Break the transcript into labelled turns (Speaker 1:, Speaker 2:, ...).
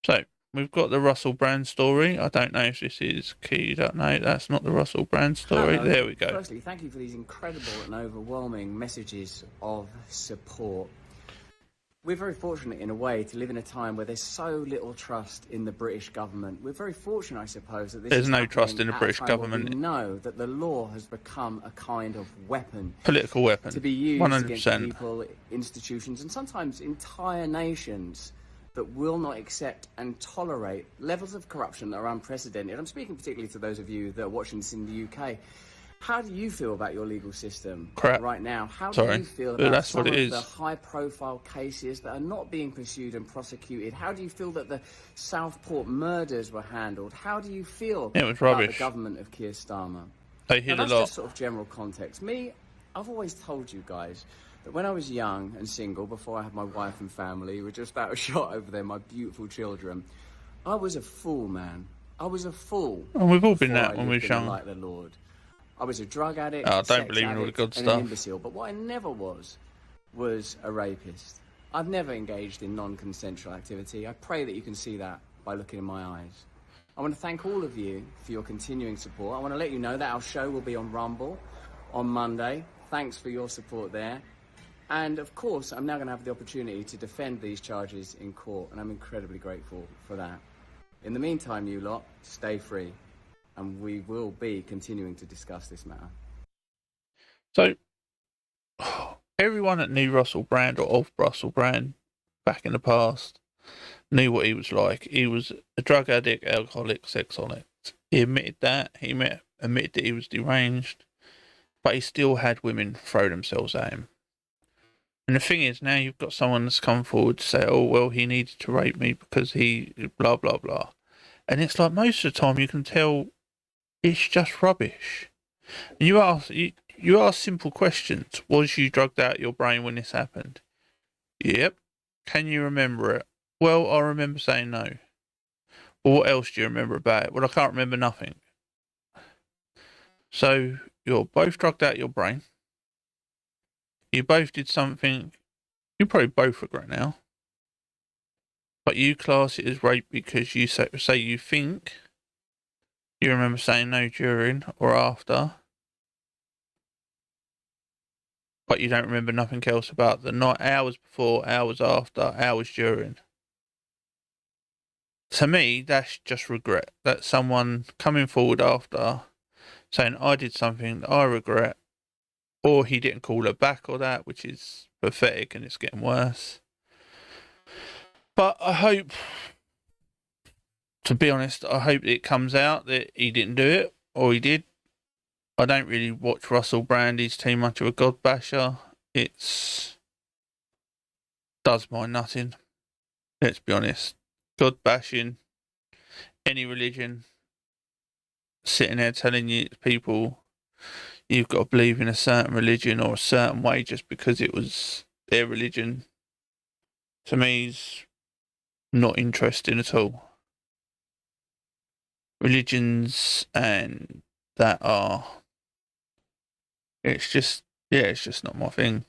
Speaker 1: So we've got the Russell Brand story. I don't know if this is keyed up. No, that's not the Russell Brand story.
Speaker 2: Hello.
Speaker 1: There we go.
Speaker 2: Firstly, thank you for these incredible and overwhelming messages of support. We're very fortunate in a way to live in a time where there's so little trust in the British government. We're very fortunate, I suppose, that this
Speaker 1: There's
Speaker 2: is
Speaker 1: no
Speaker 2: happening
Speaker 1: trust in the
Speaker 2: at
Speaker 1: British
Speaker 2: a time
Speaker 1: government.
Speaker 2: where we know that the law has become a kind of weapon.
Speaker 1: Political weapon.
Speaker 2: To be used
Speaker 1: 100%.
Speaker 2: against people, institutions, and sometimes entire nations that will not accept and tolerate levels of corruption that are unprecedented. I'm speaking particularly to those of you that are watching this in the UK. How do you feel about your legal system right now? How do you feel about some of the high-profile cases that are not being pursued and prosecuted? How do you feel that the Southport murders were handled? How do you feel about the government of Keir Starmer?
Speaker 1: They hit a lot.
Speaker 2: That's just sort of general context. I've always told you guys that when I was young and single, before I had my wife and family, who were just out of shot over there, my beautiful children, I was a fool, man. I was a fool.
Speaker 1: And we've all been that when we were young.
Speaker 2: Like the Lord. I was a drug addict,
Speaker 1: I don't believe in all the good stuff.
Speaker 2: An imbecile. But what I never was a rapist. I've never engaged in non-consensual activity. I pray that you can see that by looking in my eyes. I want to thank all of you for your continuing support. I want to let you know that our show will be on Rumble on Monday. Thanks for your support there. And of course, I'm now going to have the opportunity to defend these charges in court, and I'm incredibly grateful for that. In the meantime, you lot, stay free. And we will be continuing to discuss this matter.
Speaker 1: So, everyone that knew Russell Brand or of Russell Brand back in the past knew what he was like. He was a drug addict, alcoholic, sex addict. He admitted that. He admitted that he was deranged, but he still had women throw themselves at him. And the thing is, now you've got someone that's come forward to say, oh, well, he needed to rape me because he blah, blah, blah. And it's like most of the time you can tell it's just rubbish. And you ask simple questions. Was you drugged out your brain when this happened? Yep. Can you remember it? Well, I remember saying no. Well, what else do you remember about it? Well, I can't remember nothing. So you're both drugged out your brain. You both did something you probably both regret now. But you class it as rape because you say you think you remember saying no during or after, but you don't remember nothing else about the night, hours before, hours after, hours during. To me, that's just regret. That's someone coming forward after saying, I did something that I regret, or he didn't call her back or that, which is pathetic and it's getting worse. But I hope, to be honest, I hope it comes out that he didn't do it, or he did. I don't really watch Russell Brand. He's too much of a god basher. It's does my nothing. Let's be honest. God bashing, any religion, sitting there telling you people you've got to believe in a certain religion or a certain way just because it was their religion, to me is not interesting at all. Religions and that are, it's just not my thing.